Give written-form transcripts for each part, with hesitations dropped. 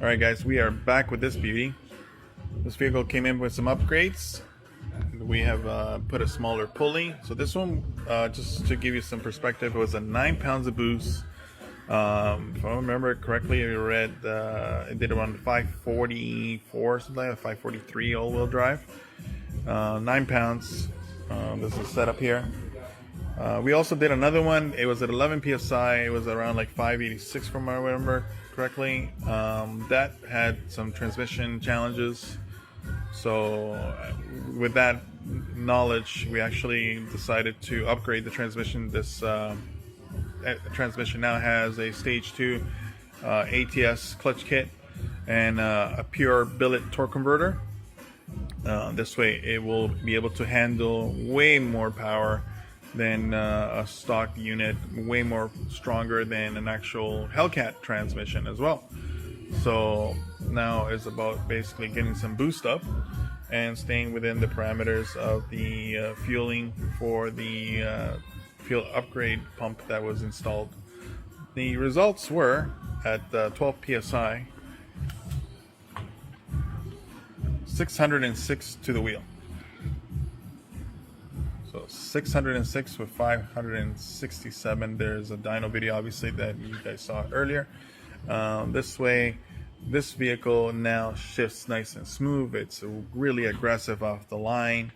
Alright guys, we are back with this beauty. This vehicle came in with some upgrades. We have put a smaller pulley. So this one, just to give you some perspective, it was a 9 pounds of boost. If I remember correctly, I read it did around 544, something like that, 543 all-wheel drive. 9 pounds. This is set up here. We also did another one. It was at 11 psi. It was around like 586 from what I remember correctly. That had some transmission challenges. So with that knowledge, we actually decided to upgrade the transmission. This transmission now has a stage 2 ATS clutch kit and a pure billet torque converter. This way it will be able to handle way more power than a stock unit, way more stronger than an actual Hellcat transmission as well. So now it's about basically getting some boost up and staying within the parameters of the fueling for the fuel upgrade pump that was installed. The results were at 12 psi, 606 to the wheel. So 606 with 567. There's a dyno video obviously that you guys saw earlier. This way, this vehicle now shifts nice and smooth. It's really aggressive off the line.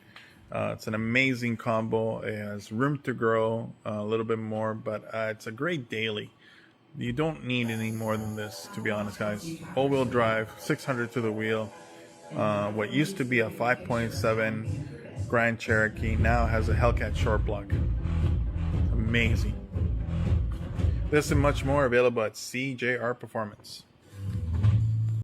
It's an amazing combo. It has room to grow a little bit more, but it's a great daily. You don't need any more than this, to be honest, guys. All-wheel drive, 600 to the wheel. What used to be a 5.7 Grand Cherokee now has a Hellcat short block. Amazing. This and much more available at CJR Performance.